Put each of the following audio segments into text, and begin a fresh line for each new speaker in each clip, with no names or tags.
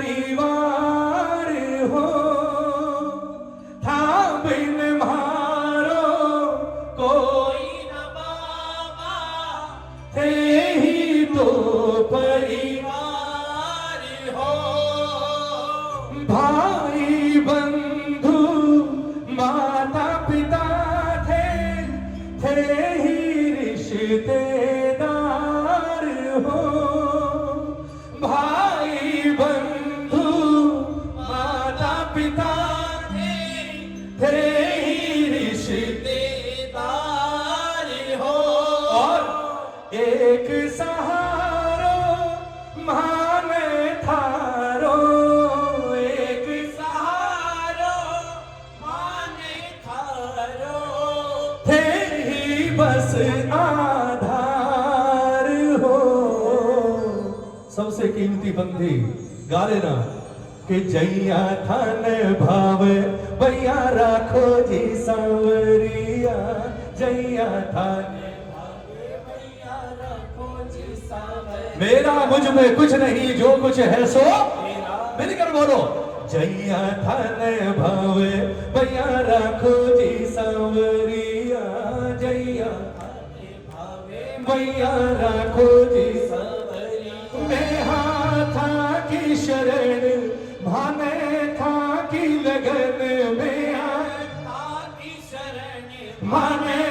परिवार हो था बिन मारो कोई न बाबा थे ही तो परिवार हो भाई बंधु माता पिता थे ही रिश्तेदार हो भाई बंधु माता पिता थे ही रिश्तेदार हो और एक सहारो माने थारो एक सहारो माने थारो थे ही बस आधार हो। सबसे कीमती बंदी गा लेना कि जैया थान भावे भैया राखो जी सांवरिया जैया थान भावे भैया राखो जी सांवरिया मेरा मुझ में कुछ नहीं जो कुछ है सो मेरा मिलकर बोलो जैया थान भावे भैया राखो जी सांवरिया जैया थान भावे भैया राखो जी मैं हाथा की शरण भाने था की लगन में हाथा की शरण भाने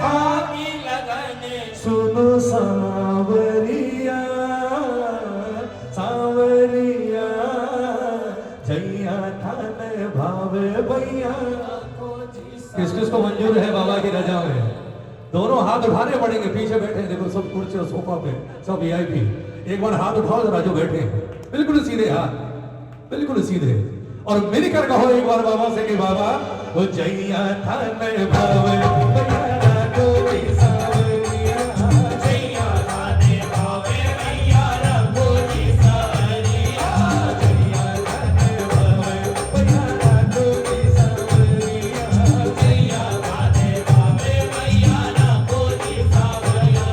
था की लगन सुनो सांवरिया सांवरिया जैया थान भावे भैया किस किस को मंजूर है बाबा की रजा में दोनों हाथ उठाने पड़ेंगे पीछे बैठे देखो सब कुर्सी और सोफा पे सब वीआईपी एक बार हाथ उठाओ जरा जो बैठे बिल्कुल सीधे हाथ बिल्कुल सीधे और मिलकर कहो एक बार बाबा से कि बाबा वो जैया थान भावे भैया राखो जी सांवरिया जैया थान भावे भैया राखो जी सांवरिया जैया थान भावे भैया राखो जी सांवरिया जैया थान भावे भैया राखो जी सांवरिया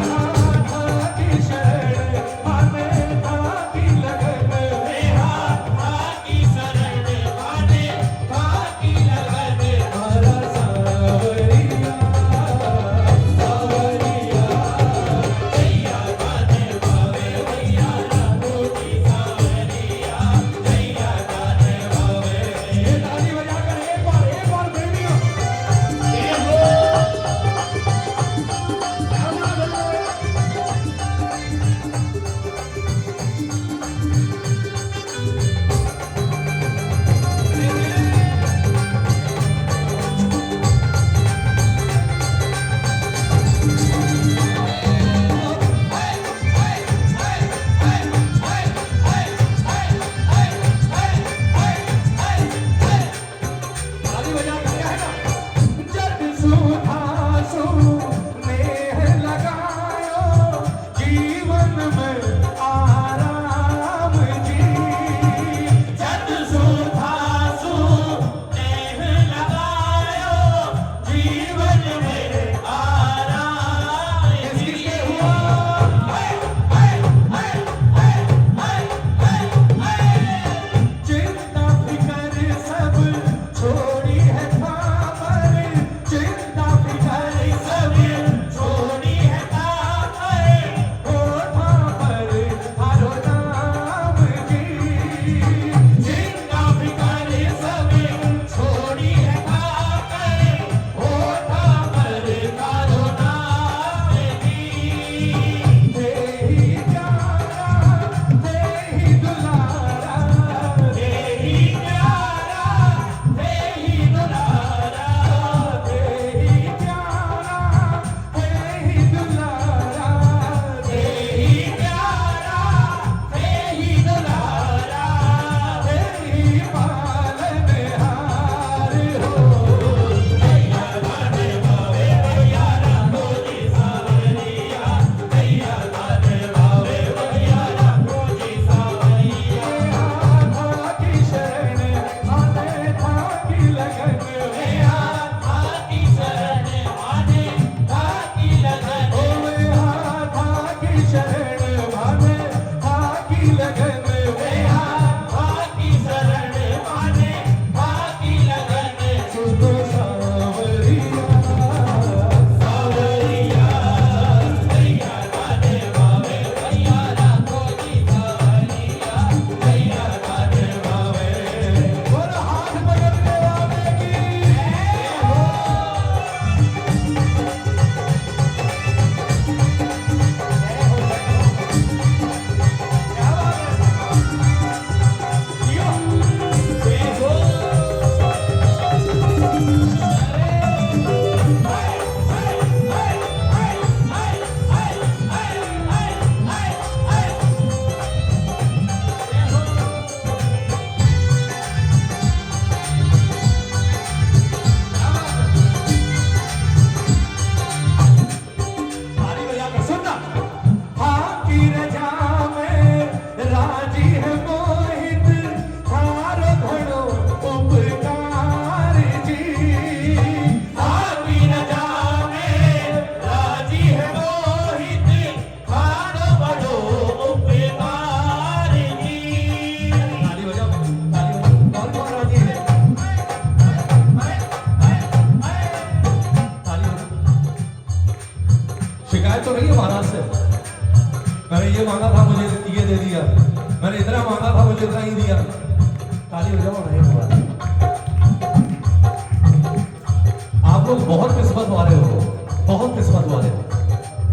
हाथा की शरण भाने था की लगन हाथा की शरण भाने था की लगन हरा सांवरिया महाराज से, मैंने ये मांगा था मुझे ये दे दिया, मैंने इतना मांगा था मुझे इतना ही दिया। ताली बजाओ नहीं हुआ। आप लोग बहुत किस्मत वाले हो, बहुत किस्मत वाले हो।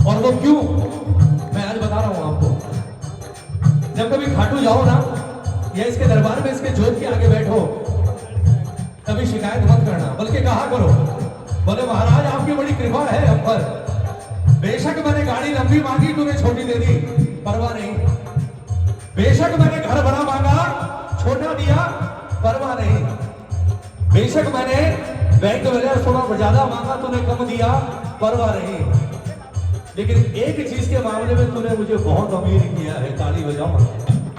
और वो क्यों, मैं आज बता रहा हूं आपको। जब कभी खाटू जाओ ना, या इसके दरबार में इसके जोत के आगे बैठो, कभी शिकायत मत करना, बल्कि कहा करो, बोले महाराज आपकी बड़ी कृपा है हम पर। बेशक मैंने गाड़ी लंबी मांगी, तूने छोटी दे दी, परवाह नहीं। बेशक मैंने घर बड़ा मांगा, छोटा दिया, परवाह नहीं। बेशक मैंने बैंक वगैरह थोड़ा ज्यादा मांगा, तूने कम दिया, परवाह नहीं। लेकिन एक चीज के मामले में तूने मुझे बहुत अमीर किया है। ताली बजाओ,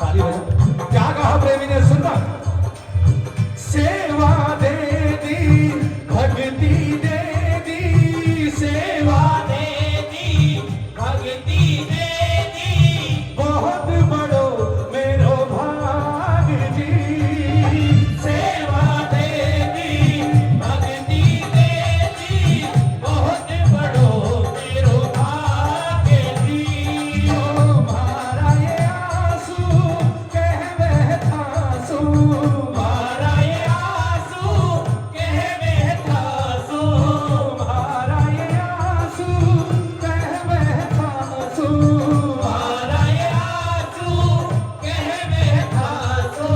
ताली बजाओ। क्या कहा प्रेमी ने, सुनना। सेवा दे दी, भक्ति दे दी, सेवा दे दी, भक्ति दे दी, बहुत बड़ो मेरो भाग जी। सेवा दे दी, भक्ति दे दी, बहुत बड़ो मेरो भाग जी। ओ मारा ये आंसू कहवे थासू, मारा ये आंसू कहवे थासू, मारा ये आंसू कहवे थासू, मारा ये आंसू कहवे थासू।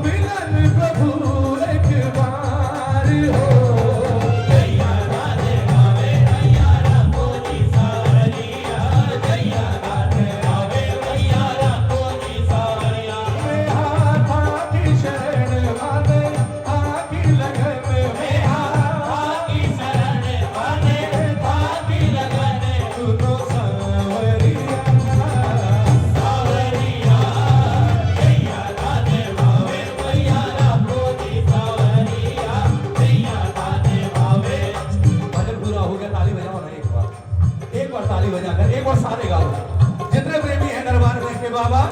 मिलन प्रभु एक बार हो, जैया गाने गावे भैया राखो जी सावरिया, जैया गाने गावे भैया राखो जी सावरिया। मैं हाथ आकी शरण माने, आकी लगन में हाथ आकी शरण माने, आकी लगन सुनो सावरिया, सावरिया, जैया गाने गावे भैया राखो जी सावरिया, जैया गाने गावे। भजन पूरा हो गया, ताली बजाओ ना एक बार ताली बजाकर, एक बार सारे गाओ। जितने प्रेमी हैं दरबार में के बाबा,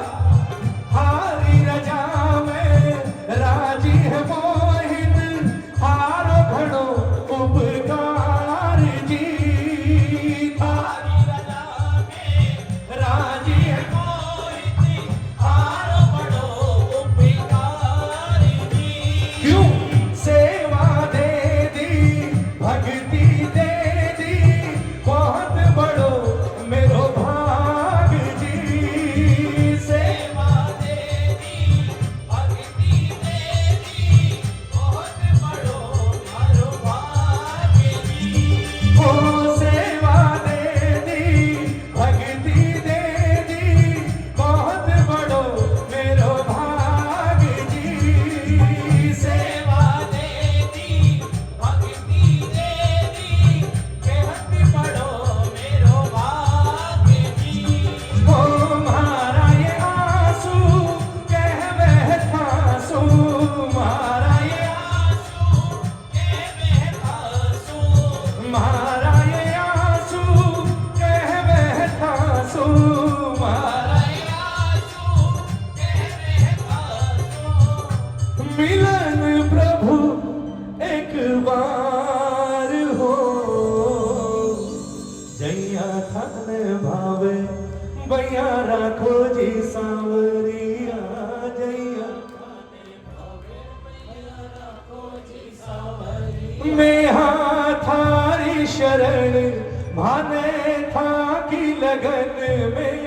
हारी रजा में राजी है मोहित, हारो घड़ो उपकार जी। हारी रजा में राजी है मोहित, हारो घड़ो उपकार जी। क्यों, सेवा दे दी, भक्ति दे दी, बहुत बड़ो मेरो भाग जी। सेवा दे दी, भक्ति दे दी, बहुत बड़ो मेरो भाग जी। ओ सेवा दे दी, भक्ति दे दी, बहुत बड़ो मेरो भाग जी। सेवा दे दी, भक्ति दे दी, बहुत बड़ो मेरो भाग जी। ओ मारा ये आंसू कहवे थासू, मारा ये आंसू कहवे थासू, मारा ये आंसू कहवे थासू, मारा ये आंसू कहवे थासू। मिलन प्रभु एक बार हो, जैया थान भावे भैया राखो जी सावरिया, जैया मैं थारी शरण माने था की लगन में,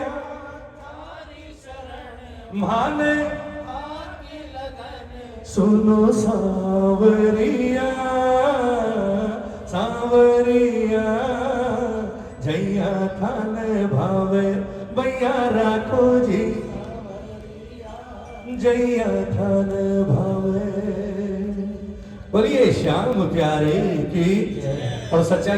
माने सुनो सावरिया, सावरिया, जैया थान भावे भैया राखो जी, जैया थान भावे। बोलिए श्याम प्यारे की। और सच्चाई